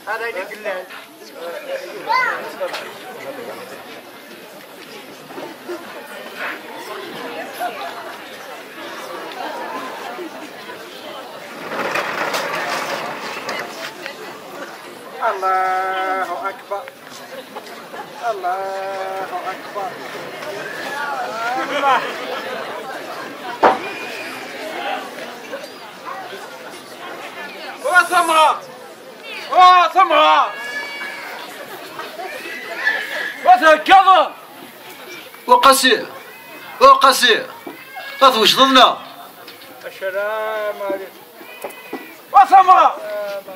هذا اللي قلال الله أكبر الله أكبر الله وثمرة وثمرة وتهكذا وقسير وقسير وش ضلنا السلام عليكم وثمرة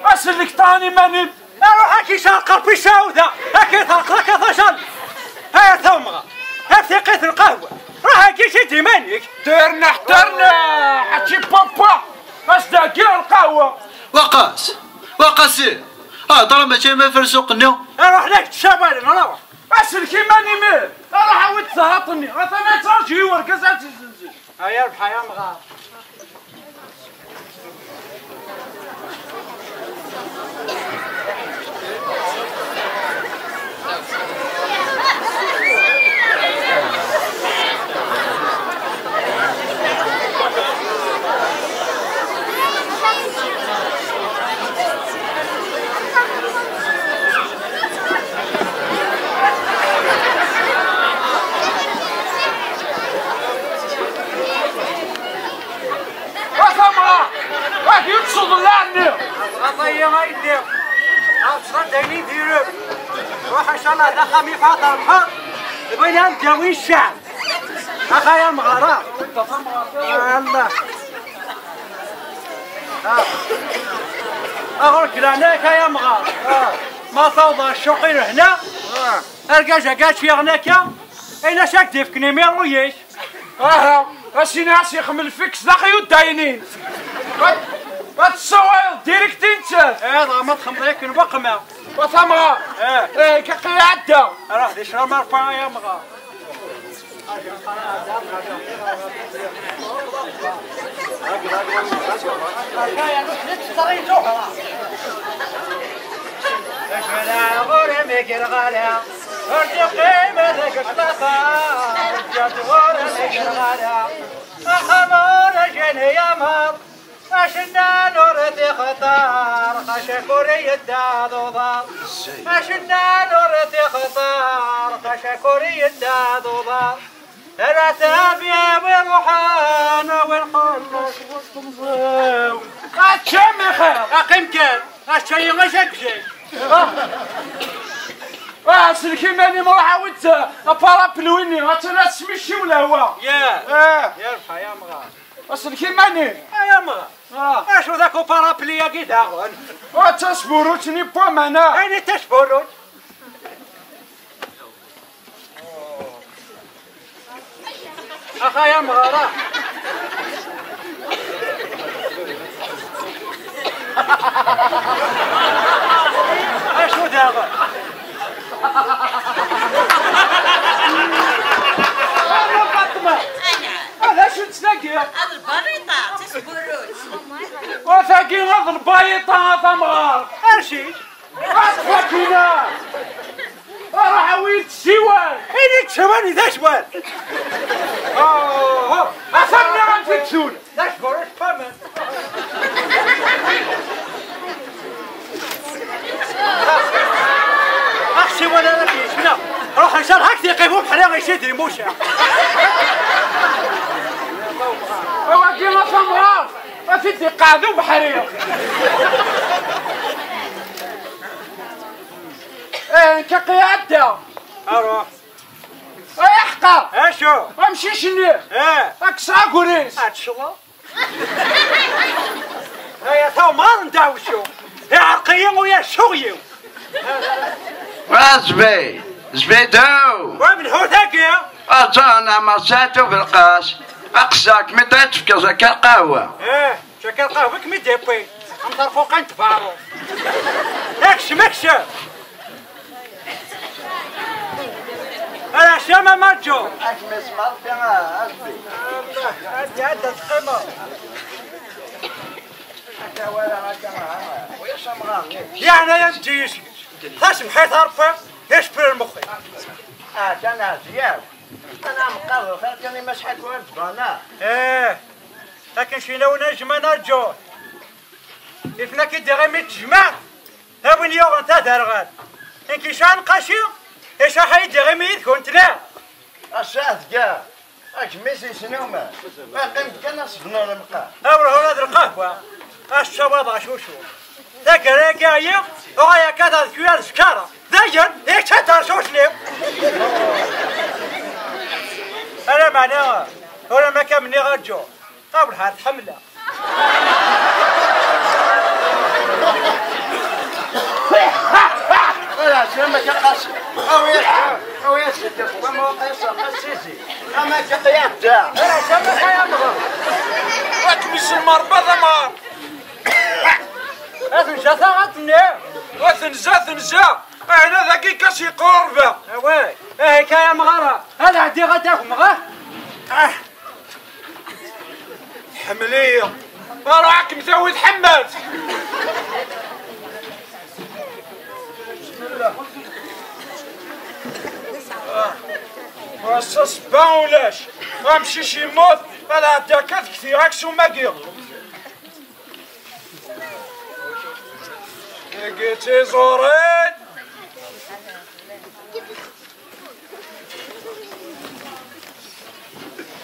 أسلك تاني مني أروح أكي شاقر في شاودة أكي ثاقلك فشل هيا ثمرة هفتقيت القهوة راح أكي شدي منك ديرنا احترنا حكي بابا أصدقي القهوة وقسير طالما شي ما فرسوق النوم اروح لك تشابالي نروح اسلكي ماني مير اروح اود تهاطني انا ترجي ورقزات هيا الحياة مغار يتصل لعني غطية ما يدير عطشان دايني ديرك روح ان شاء الله دا خميس هذا البحر بغينا نجاوي الشعب اخايا مغارة الله اغرك لعناك يا مغار ما توضى الشقير هنا القاجة قاش في غناكا اين شاك ديفكني ميرويش راسي ناس يخمل فيكس داخل الداينين بتصوير ديريكت انت هذا ما تخمريك نبقمه وثمرة كقي عدة راه دي شرا مرفعة يا مغا اشملا غوري ميكي الغالية ارتقي مالك اشطاقا رجعت غوري ميكي الغالية اخمر جني يا مر اشنا نورتي خطار خشكوري الدادوضار اشنا نورتي خطار خشكوري الدادوضار لا تابيا والروحانة والخلص والتنظيم اتشمي خير اقيم كان اشي غشكشي سلكي ماني مروحة وانت بارابلويني غاتنا تسميشي ولا هو يا الحياة مغار سلكي ماني يا مغار اشو ذاكو بارابليا كيداغون تسبوروتني بوا مانا اين تسبوروت اخايا مغارة اشو داغون هذا شو تلاقي؟ هذا البريطة تسبروت وثاقي هذا البيضة هذا مغار ارشيش فاكينا راح ويد السوان اين السوان اذا شوال اثمني عن تكسون لا شبورش فمن اخشي ولا نبيش هنا روح ان شاء الله هكذا يقيموا بحريق يشدري موشا واجي ما سمراس ما تدي قاعدوا بحريق كقيادة اروح يحقر اشو امشي شنو اكسا قريس اتشلا هيا تو ما نداوشو يا عقيم ويا شويو زبيدو ومن هو ذاك أنا مساتو في القاس أقساك متات في كذا كالقهوة شكل قهوك مدبي هم طرفو قنت فارو اكش مكش انا شما مرجو أكمس مرفعة أزبي هدي هدى تقيمة يعني يمجيش خشم حيث عرفه يشبر المخي أنا زياد أنا مقرر خلقني مسحك وانت أنا لكن شنو نجم نرجو إثنا كي دغمي تجمع هابن يوغ انت درغان إنكي شان قاشي إيش حي دغمي كنت لا أشاد جا أكمسي سنوما أقيم كنا صفنا المقا أول هنا ذا القهوة الشباب شوشو ذاك راكايا وغايا كذا كيا السكارة ذاين هيك تهدر شوش ليو أنا معناها ولا ما كان مني غرجو قبل هاد حملة لا سلمك يا قاسم أو يسكت وما قيس قسيسي أما كقياد جاء أنا سمك يا مغر أكمس المربضة مار أثن شثاغتني وثنزا أنا ذاكي كاسي قربة وي هيك يا مغارة هذا عدي غداك مغار حملية راك مزود حماد واساس باولاش غامشي شي موت هذا عداكات كثير عكسو ماكير لقيتي زورين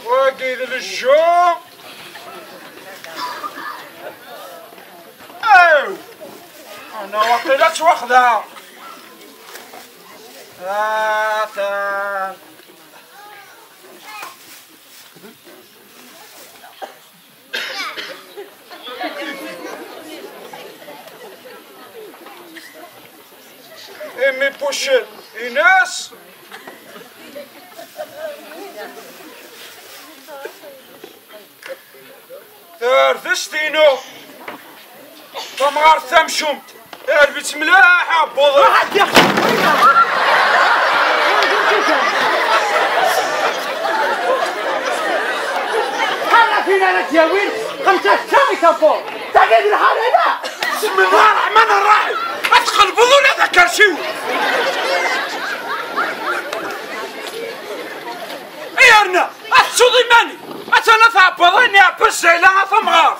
وقيل للجو أو أنا وقيلت وخذها ثلاثة إمي بوشل إيناس ثارثستينو تمغار ثمشمت اربت ملاحة بوضع واحد يا أخي هلا فينا لك يا ويل خمسة شاي تفور تقعد الحالة لا بسم الله الرحمن الرحيم ادخل بضون ذكر شو ايرنا اتصودي ماني اتنفع بضيني ابس الى ثمغار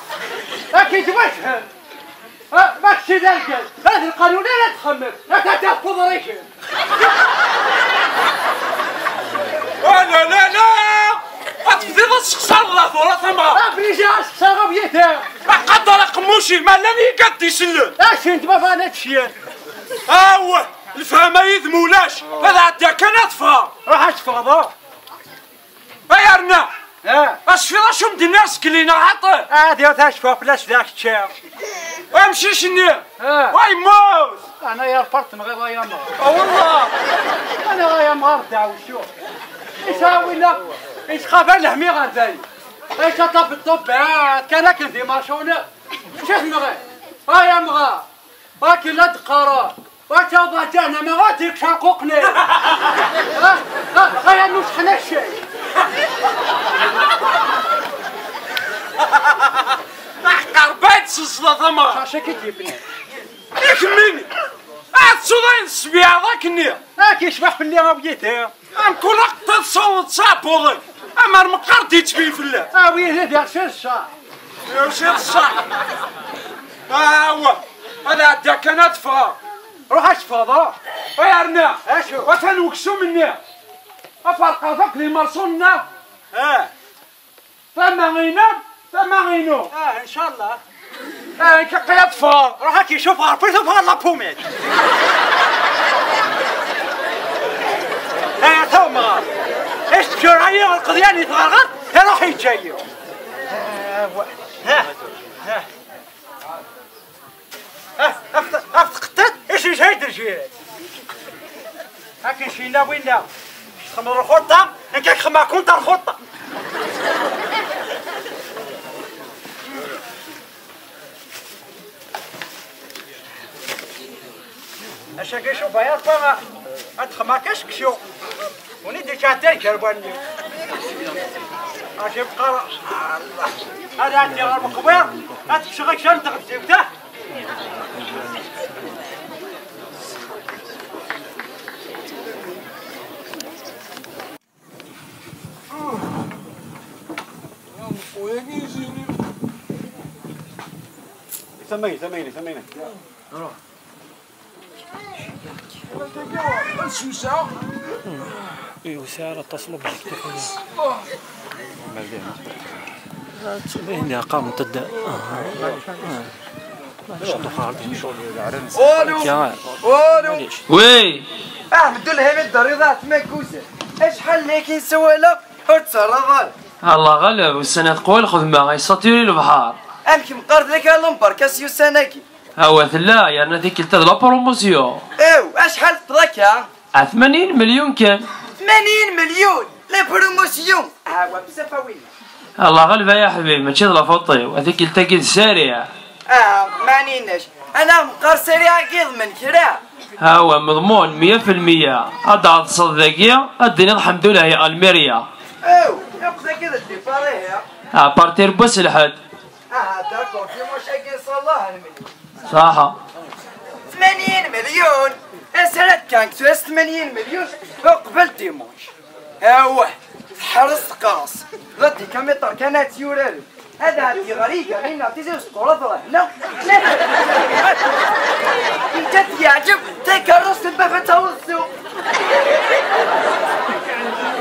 اكيد وجهه ماكشي ذلك هذه القانون لا تخمم لا تتفض ريشن لا لا لا اتفضل السخسار الله ثورة ثمغار افريجا السخسارة بيتها قدر قموشي ما لاني قد يسلم اش انت ما فانت شيء اوه الفهم يذمولاش هذا عدا كان اطفال راح اشفضه ايرنا اش في راشهم دي الناس كلينا عطل هذه تشفى بلاش ذاك الشيء امشي شنو واي موت انا يا فرط من غير يا مار والله انا يا مار داو شو يساوي لك ايش خاف له مي غير ذي ايش طب الطبات كان لكن في مارشونه شوف مغي يا مغا باكي لا تقرا وتوضع جهنم ما غاديك شاقوقني يا نسخنا الشيء احقر بيت سلسلة ثمار شاشة كتبني يكميني اتصدين السبيع ذاك النية كيشبح في اللي غبيته انكون اقتل صوت صابوضي اما المقردي تبين في الله وين هذا شو الصح يا شيخ الصح هو هذا عدا كان اطفال روح اشفضه يا ارنا اشو وتنوكسو مني افرق ذاك اللي مرسولنا فما غينو ان شاء الله كقي اطفال روح كي شوف عرفت فوق لا بوميت حي القضيان يتغرغر يروح يتجيب. افتقدت ايش جاي درجيل هاكي شينا وينا خمر الخطه هكاك خما كنت الخطه اش كيشوف يا طما ادخل ما كاش كشو ونيدي كاتر كرباني اجيب قرا هذا عندي غير مقبر هتشغل شنطه جبته سميني شو ساعة؟ ايوه ساعة اتصلوا بك هنا قام تبدا وي احمدوا لها الضريضات ماكوسه اش حل لك نسوى له وتصرف الله غلب والسنة تقول خذ معي ساتوري البحر امكي مقرض لك لمبر كاسيو سناكي هو لا يعني ذيك التد لا بروموسيون ايو اش حل تركها 80 مليون كان 80 مليون لا بروموسيون هاو بزاف وين الله غلب يا حبيبي ماشي لا فوطي وهذيك التاكيد سارية مانيناش انا مقر سريع كيض من كرا هو مضمون 100% هذا تصدقيا الدنيا الحمد لله هي الميريا ايو يبقى كذا الدفاريه بارتير بس لحد داكور في مشاكل صلاح المليون صح 80 مليون سنة كانت 80 مليون وقبل ديمونش هو حرص قاص غدي كميطر كانت يورالو هذا هذه غريقة لين نعطي اسطورة هنا انت يعجب تكرس الباب تاول السوق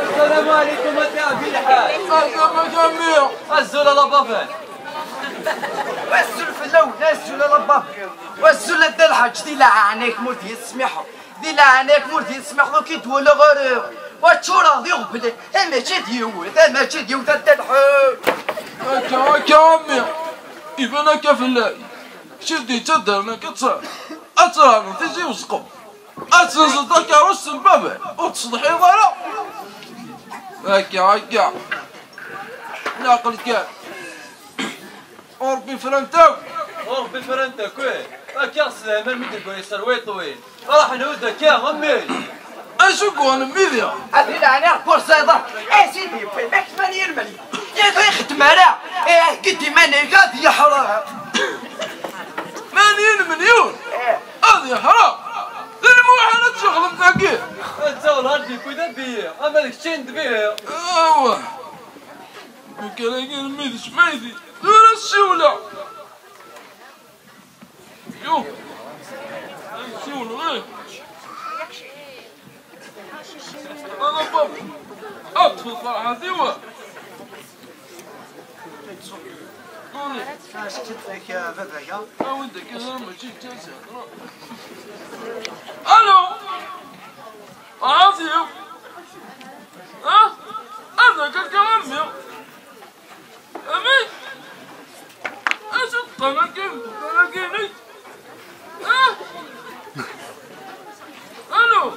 السلام عليكم وداع في الحال جميع الزول لبافان والزول في اللون الزول لبافان والزول دا الحاج دي لعنيك مولتي يسمحوا دي لعنيك مولتي يسمحوا كي تولى غريب وتشورا دي غبلي اما جيت يوت اما جيت يوت دا الحاج هكا عمي يبانك في الله شدي تدرنا كتصار أترانا تجي وسقو أتنزلتك رش الباب وتصلحي ضرا هكا ناقل كان وربي فرنتاو وربي فرنتك وين هكا سلام المدر بويسر وي طويل راح نودك يا غمي أشو كون ميديا هذه لعنة بورصيدة سيدي في ماك 80 مليون يا اخي ختم على قدي ماني قاعد يا حرام 80 مليون هذه حرام الموحنة شغل مساكين تزول هردي كويدا بيه اما لك شين بيه ايوه وكلاقي الميدي شميدي دور الشولة يو الشولة ايه انا بابا اطفي صراحة ديوة قولي شفتك يا فتك وانت كذا ماشي جالس الو عاصم ها انا كلام يا امي ايش الطلاقين طلاقيني ها الو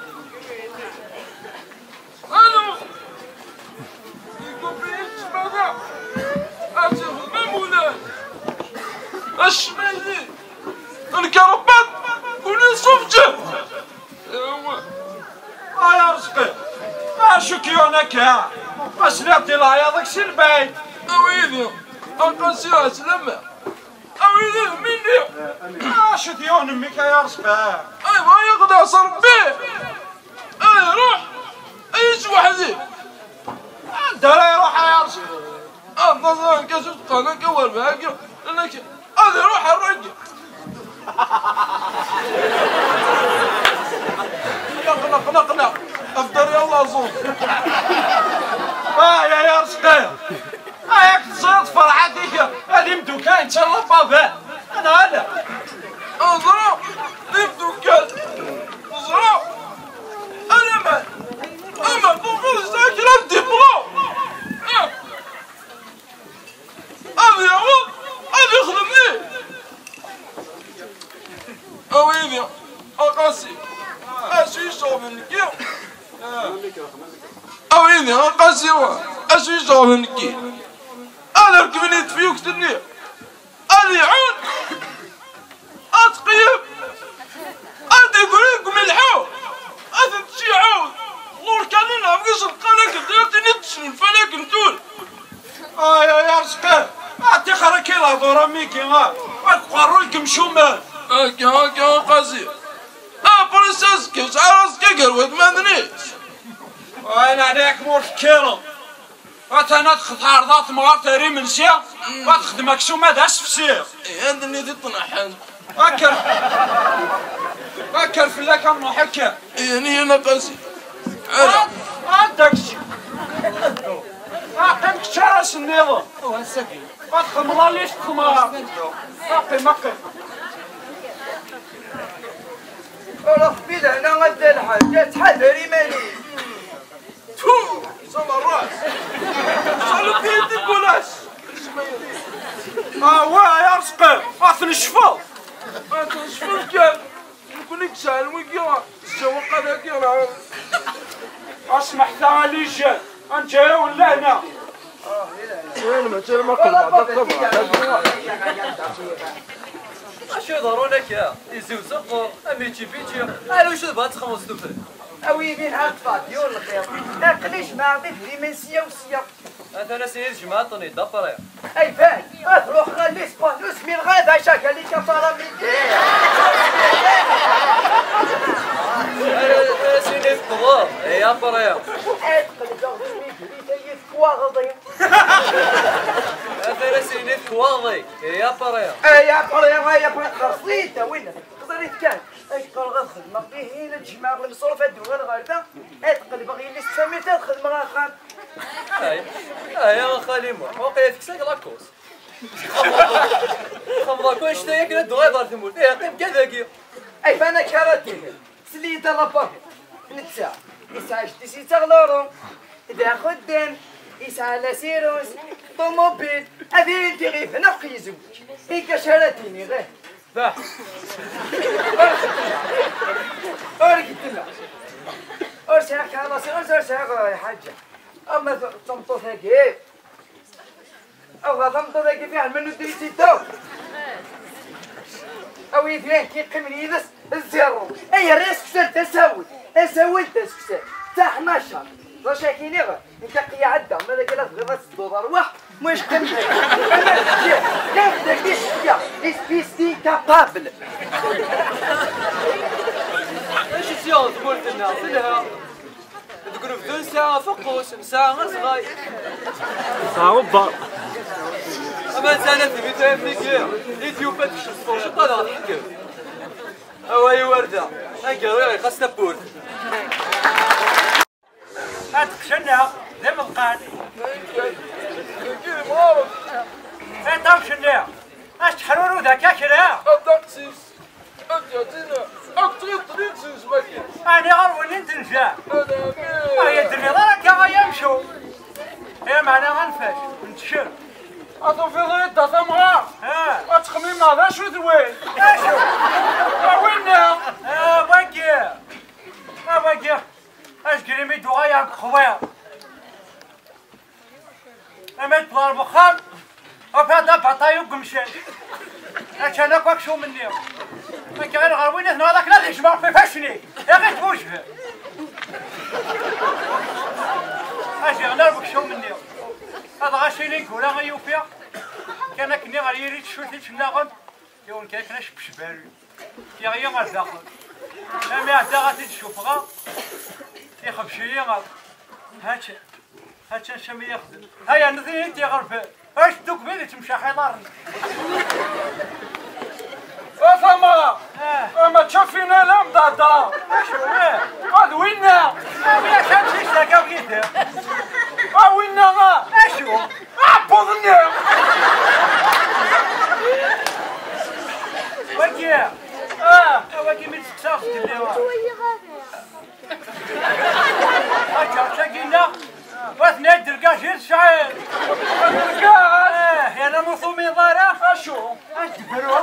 يقول لي ايش ماذا اشوف المولى الشمالي الكربات ولي صفجة ايوا يا رزقي اشو كيونك يا باش نعطي الله ياضك سي البيت اويلي انقصيها سلامة اويلي مني اشو ديون امك يا رزقي ايوا يقضى صربي اي روح ايش وحدي انت لا يروح يا رزقي النظام كشفت قناة اول باقي لانك هذا روح الرجل نقنق افطر يلا صوت يا رزقي هاك تصيد فرحتك هذه مدوكان ان شاء الله بابا انا انظروا مدوكان انظروا انا ما اما بوفيز ذاك الدبلوم أويلي أقاسي أشي شوفنكي أويلي أقاسي أشي شوفنكي أنا ركبني تفيوك تني أنا يعود أتقيم أدي بريكم الحو أتمشي عود لور كان نعرفش القناة كديرتي نتشن فلاك نتول يا رشقة أعطي خركي لا دورا ميكي وتقرويك مشومان هاكا قاسي برنسيس كيش عرسكي قروت ما ندريش أنا عليك مشكلة أنا تخذ عرضات مغارتري من سيا وتخدمك شو ما داش في سيا أنت اللي تطنحن أكر في لك المحكة يعني أنا قاسي عندك شي أعطيك شرس النظام أدخل ملاليش تخمار أعطي مكر والله بيدا أنا غدا الحاجة تحذري مالي صل الراس صل بيدك ولاش يا رزقي أعطني الشفا أنت شفت كان نكون كسال ويكيا السواق هذاك يا أسمح ثاني جاي أنت جاي ولا هنا وين ما ترى ما قلت شو ضرورك يا يزوزق اميتي بيتي قالوا شو بغات تخلص دوفر أوي بين هالفات يقول الخير ناقليش ما عطيت لي من سيا وسيا انا سيد جماعه طني دبر يا أي فان أروح خلي سبانوس من غدا شاكا لي كفارة من انا سيدي في الضوء يا برا انا سيدي في كواضي يا برا يا برا يا برا خرصيته وين قدرت كان اش قال غنخدم فيه هنا تجمع المصروف هادو الغالبه اتقل باغي لي سميت الخدمه راه خان يا خالي مو وقيت كساك لاكوس خمضه كل شتا ياكل الدغيضه تموت طيب كذاكي اي فانا كاراتيه سليته لاباك نتساع يسعى شتي تغلورو اذا خدام يسعى لاسيروس طوموبيل هذه انت غير نقي زوج هيك شهرتيني غير باه أركتلا أرسل خلاص أرسل يا حاجة أما تمطوها كيف أو تمطوها كيف يعني منو دريتي تو أو يفين كي قمني بس الزيرو أي ريس كسر تسوي تسكسر تاع 12 رشاكيني غير انت قيا عدا ماذا قالت غير الدولار واحد مش كمل كيف داكيش يا اسبيستي كابابل ايش السيارة تقول لنا لها تقولوا في 2 ساعة فقوس ساعة غير صغير ساعة وبار اما سنة في تافنيكير ايثيوبيا تشوفوا شو طلع تحكم اواي وردة انقري خاصنا بورد أتخشنا ذي ملقان أنت وشنا أش تحرروا ذاك يا كلا الدكسيس أجاتنا أكتريتسيس ماكي أنا غروي نتنجا هي الدنيا راك يا يمشوا هي معنا غنفاش نتشر أطو في ضيطة ثمغار أتخمي ماذا شو ذوين أشو وينا باقي اش قريمي دغايا خويا امت بار بخام وفادا بطايو قمشان اش انا كواك شو مني ما كان غروين هنا هذاك لا يجمع في فاشني يا غير توجه اش انا بك شو مني هذا غاشيني يقول انا يوفيا كان كني غير يريد شويه تناغم يقول كان شبشبالي يا غير ما داخل ما عدا غادي تشوفها يخبشي غا هاتش شمي يخدم هيا نذي انت غرفه اش دوك بيلي تمشى حيضر فما ما تشوفينا لا مضادا شو هذا وينا يا كان شي ساكا بغيتها وينا غا اشو عبضنا وجه وجه من سكساس ديالها اجا شاكينا واثنين درقاشير شعير درقاش انا مصومي ضاره اشو اش دبروا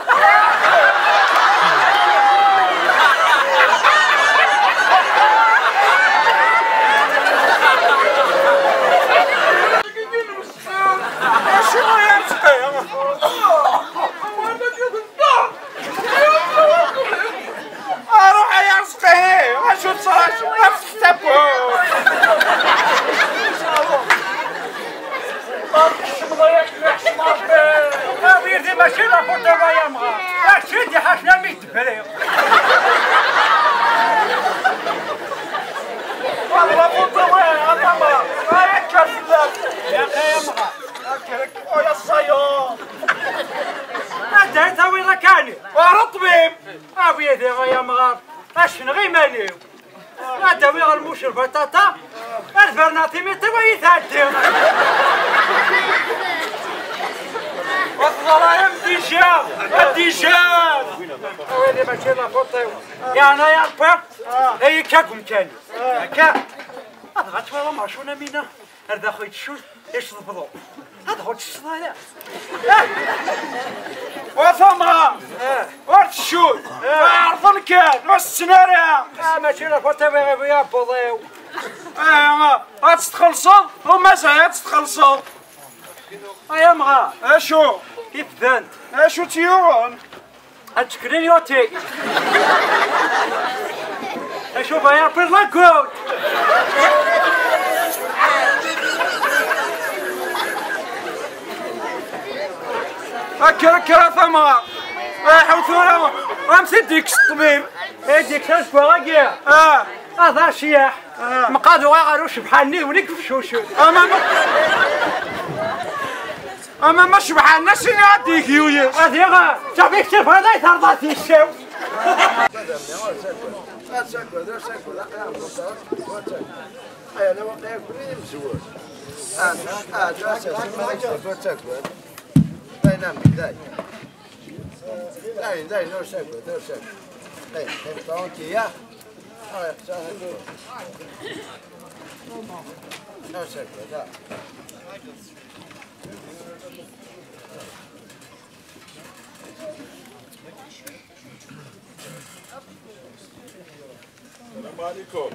ويردي ماشي لا فوتو يا مغا شدي حاشنا ميت فريق والله فوتو يا ماما هاي كسلت يا اخي يا مغا اكلك ويا الصياد انت وين كاني ورطبيب ابيدي يا مغا اش نغيمانيو هذا وين الموش البطاطا الفرناطي متى ويتعدي والظلايم ديجان ويلي ماشي لا فوتو يا انا يا الباب هي كاكم كاني هكا هذا غتولى معشونا مينا هذا خويا الشوت ايش تفضل هذا هو الصلاة وثما ورد الشوت عرض كان ما السنارة ماشي لا فوتو يا بوضيو ما غتستخلصوا ومازال تستخلصوا يا مغا اشو كيف ذنت اشو تيورون هتشكرين يوتي اشوف يا بيرلاكوت اكرا ثما حوثونا وامسي ديك الطبيب هاديك شاش باغي هذا شياح مقادو غاروش بحالني وليك في شوشو اما مش بحالنا شنو هاديك يويس هادي غا صافي كتف هذا يترضى الشاو السلام عليكم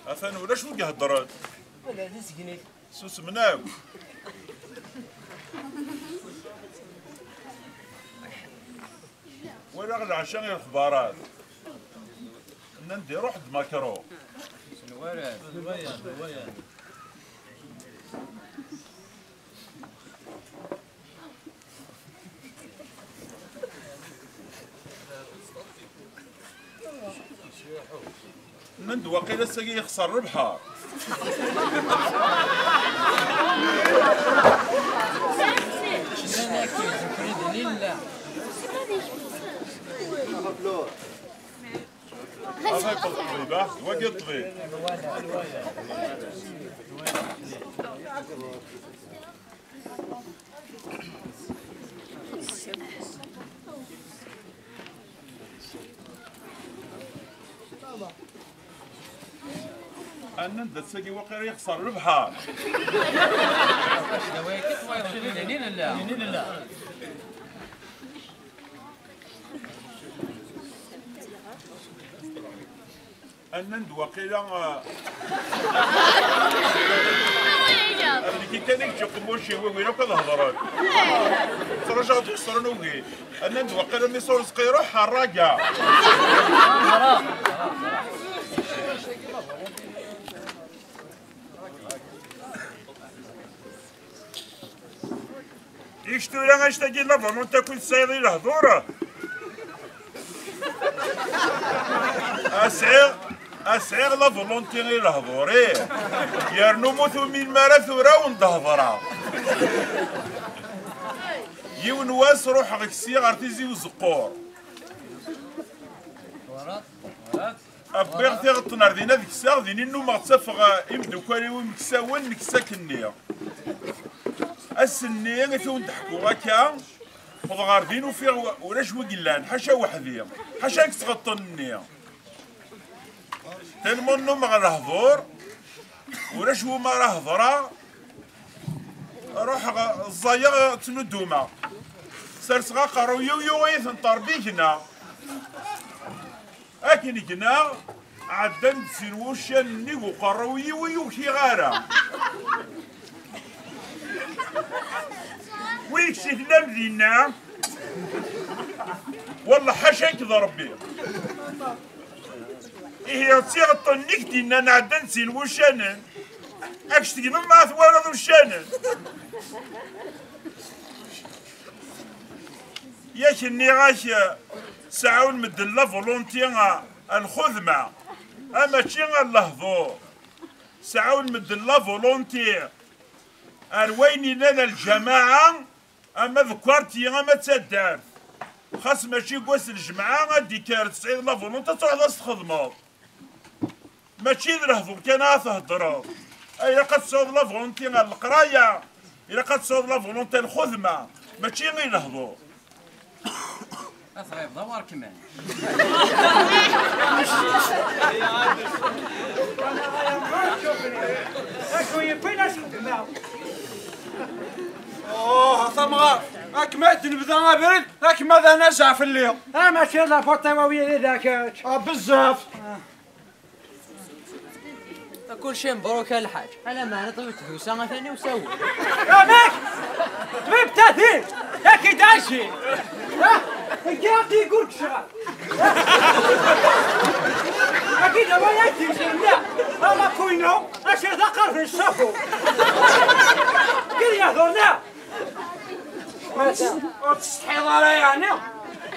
أثنى ولا شو قهدرات؟ سوس مناو وين اغلى عشان الاخبارات ندي روح دماكرو ند وقيل السقي يخسر ربحها هذا الطبيب وقت الطبيب أن السقي وقيل يخسر ربحها أنند وقيلا اللي كان يجيك موشي وين كذا هضرات ترجع تكسر نوقي أنند وقيلا ميسور سقيرو حراجع يشتو لنا اشتاقي لفا من تكون سايضي لهضوره أسعير لا فولونتيغي لهضوري يرنو موثو من ماراثورا وندهضرا يون واس روح غكسي غارتيزي وزقور أبغي غتي تنار دينا ديك الساعة ديني نو ما تسافغ يمدوكالي ومكساون نكسا كنيا السنية غيثو نضحكو هكا وضغار دينو فيه ولاش وقلان حاشا وحدي حاشا كتغطن النية تنمنو مع الهضور ولاش هو ما راه هضرا روح الزايا تندوما سرسغا قارو يويث نطربيكنا اكن كنا عدن سيروشن نيغو قارو يوكي غارا ويكشف لم ذينا والله حاشا كذا ربي إيه تصيغ الطنيك دينا نعدن سيروشن اكشتي من ما ثوانا ذو الشانن ياك النغاش ساعون مدلا فولونتيا الخذمة اما تشي اللهضو ساعون مدلا فولونتيا الويني لنا الجماعة اما ذكرتي اما تسدار خاص ماشي قوس الجماعة غادي كارت تسعيد لا فولونتيا تروح تخدمو ماشي ذرهضو كان تهضرو إلا قد تصوض لا فولونتي القراية إلا قد تصوض لا فولونتي الخدمة ماشي غير نهضو صعيب دوار كمان اوه ثمغة راك ما تنبدا برد راك ماذا نزع في الليل ماشي لا فوطيويه ذاك بزاف كل شيء مبروك الحاج على ما نطوي تفوسه ثاني وسوي ماك طبيب تاثير ياكي داشي القاطي يقولك شغال اكيد هو ياتي لا والله كوينو اش ذكر في الصفو قل يا ذونا وتستحيض علي يعني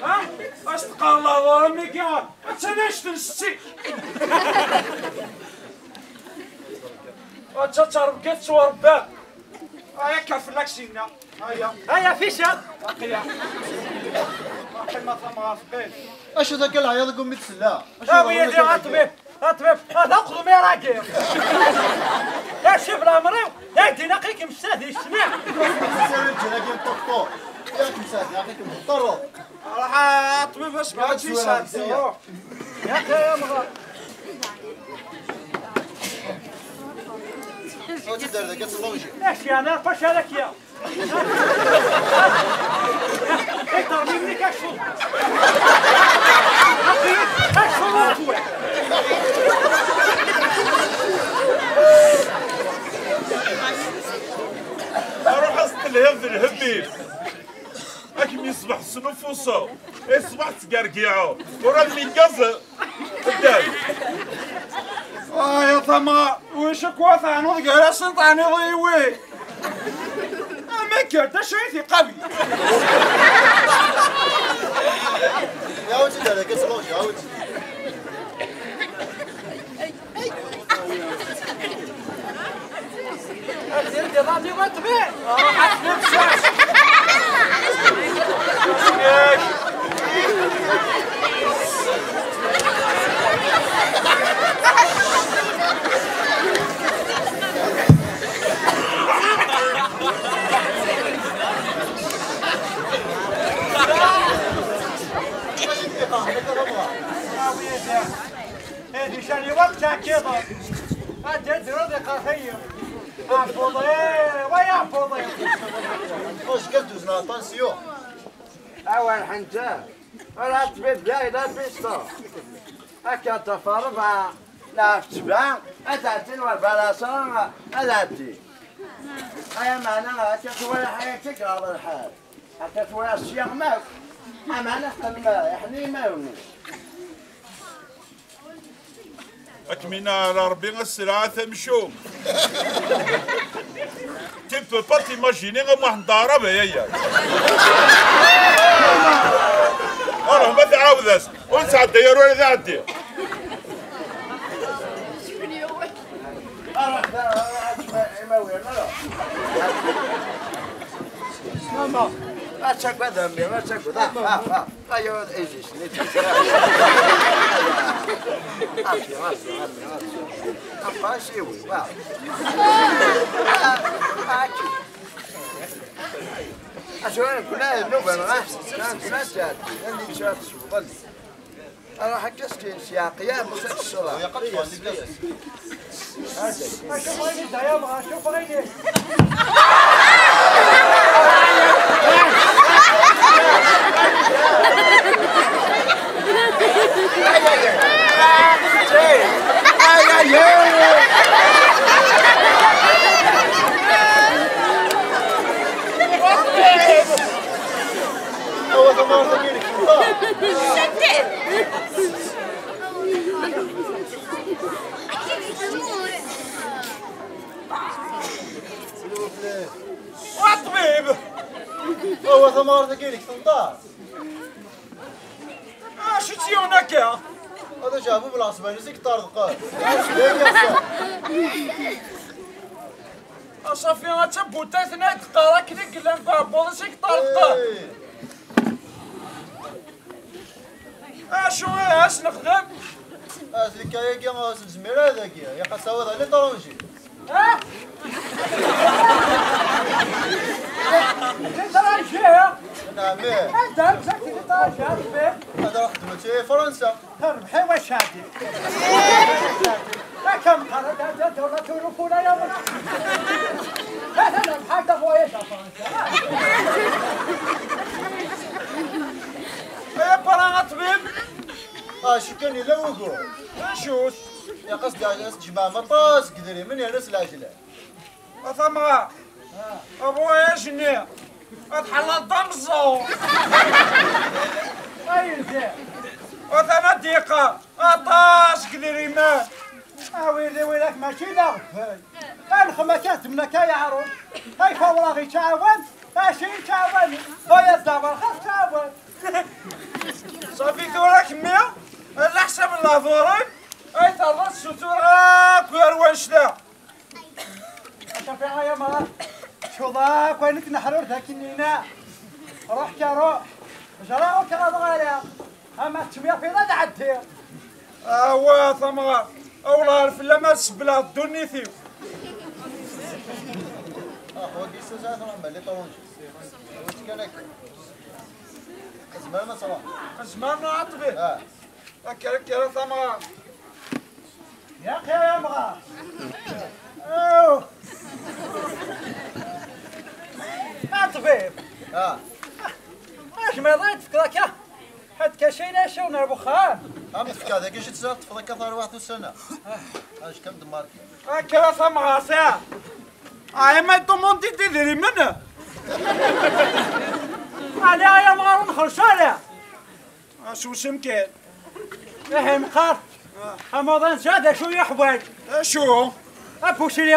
ها استقال الله ظلمي كيان ما تسناش تنسي وتترب كيف تصور باك هيا كافلك سينا هيا فيشا باقية باقي ما ثمرة فقير اش ذاك العياط قوم يتسلى ها ويدي غطبيب هذا اخذ مي راكير يا شوف الامر يا دي نقيك مستاذ يسمع سير جلاكين طوطو ياك مساعد نعطيك مضطر راح الطبيب اسمع هادشي ساد يا اخي يا مغرب واش دار ذاك الصلوجي ماشي انا فاش هذاك يا اكثر مني كشف اروح اصل الهبيب اكم يصبح السنفوسه يصبح تقرقيعو ورا الميقاز قدام يا ثما وش كواث عن وضع راس طعني ضيوي ما كرت شيء قوي يا ولدي هذاك الصلوجي يا ولدي أدير دي ما تبيع راح نمشي هذه شاني وقتها كذا أنت رضي قافية أفضل ويا أفضل واش كدوزنا طانسيون أول حنتا ولا تبيب لا لا بيستا هكا تفرض لا تبع أتاتين والبلاصة أتاتي أي معنى هكا توالي حياتك على الحال هكا توالي الشيخ ماك أمانة الماء يحني ما يومي اكمينا على ربي السلعة تمشوم tu peux pas t'imaginer واحد ضاربها هي راه ما تعاودش ونسعى الديار ولا تعدي ماما ما تشكو ذنبي ما تشكو ذا ايوه ايجيش ماشي وي واو أشوان كلها نوبة معاه كان كلها جاد اللي شاف شغل أنا حكيت سياقية مسات الصلاة يا قطوة اللي بلاش شوف غيري يا شوف غيري وطبيب هو ثمار ثقيلك تنطار شو تسيون هكا هذا جابو بالعصبان يزيك طارق صافي غتبو تاثنا تقرا كذا قلنا نقع بوضسك طارق شو اش نخدم لك يا كي ما زمير هذاك يا قصاوض على طرونجي انت راجع نعم انت مسكتي طاجه هذا راح خدمتي فرنسا تربحي واش هادي كم قرا هذا دولة توروفونا يا بنا هذا بحال فواياج فرنسا يا برا طبيب شو كان يلوقو شوش يا قصدي على جماعة مطاس قدري من يرس العجلة ثمرة ابويا شنو اتحل الضمزو ايزي وثنا دقيقة اطاش كديري مان ويلي ويلك ماشي لاغفل الخما كاتمنك يا عروس هاي فوراغي تعاون ماشي تعاون خويا الزبر خاص تعاون صافي دورك 100 على حساب اللافورين اي ترى الستورات ويروان شدا شوفي يا مرا شو ضاك وينك نحرر ذاك النينا روح كروح جراوك غالية اما تشمية في رد عدي هو ثمرة اولا الفلا ما سبلا الدني ثيو هو قيس ساعة نعمل لي طرونجي واش كان هكا زماننا صراحة زماننا عطبي هكا ثمرة يا اخي يا مرا اوه طبيب اش ما ضيت فكرك حد كاشينا شو نربو خان تفك هذاك اش تسال تفضل كثر 61 اش كم دمارك هكا ثمرة ساعة ما دوموندي تدري منه عليها يا مرا نخرج عليها شو سمكين ايه مقار رمضان زاد شو يحوج شو ابوشري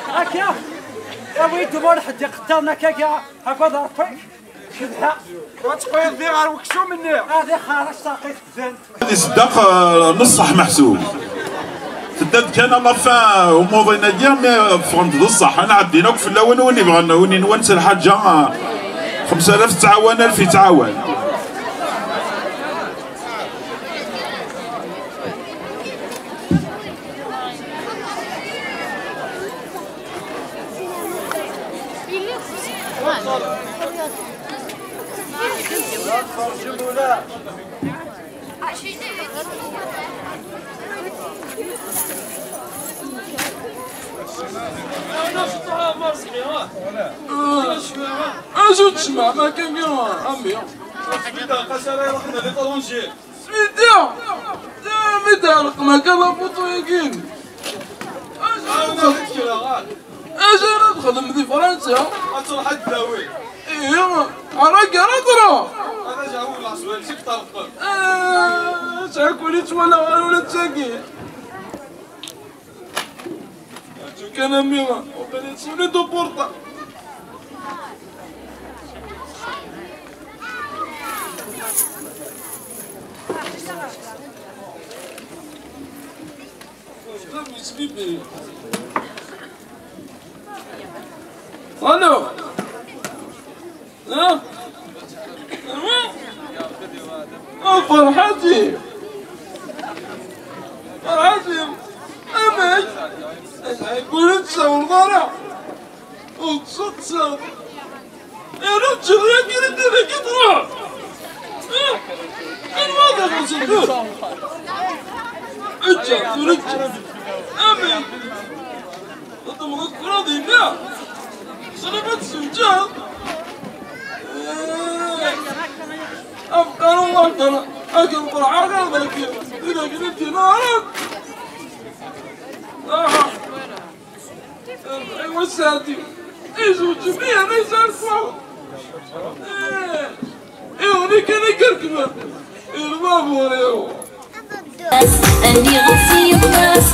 هكا يا ويدو مول حتى قتلنا كاكا هكا ضربي شدها وتقول ذي غير وكسو مني هذه خارج ساقيت زين هذه صدق نصح محسوب تدد كان الله فا وموضينا ديال مي فهمت بصح انا عديناك في الاول وني بغينا وني نونس الحاجه 5000 تعاون 1000 يتعاون اجو تسمع ما كان يا عمي سميتها قشره رقنا لي طرونجي سميتها ميدا رقما كان لابوطو يقين اجي ندخل مدي فرنسا تروح الداوي ايوا راك راه هذا جاوب العصوان شي طرق تاكلي تولى ولا تساكي كان ميرا وقال تسوني دو بورطا الو ها فرحتي امك يقول تسوي الغرا وتصدق يا رجل يا قريب ذيك تروح الوضع مصدوق اجا ورجع امك اضمك راضي لا صلبت السجاد افكار الله ترى اكل قرعه غير اذا قلت نارك ايوا ساتي ايزو جميع ليس الفوق ايوا كان كركبه الباب وريو اني غصيب ناس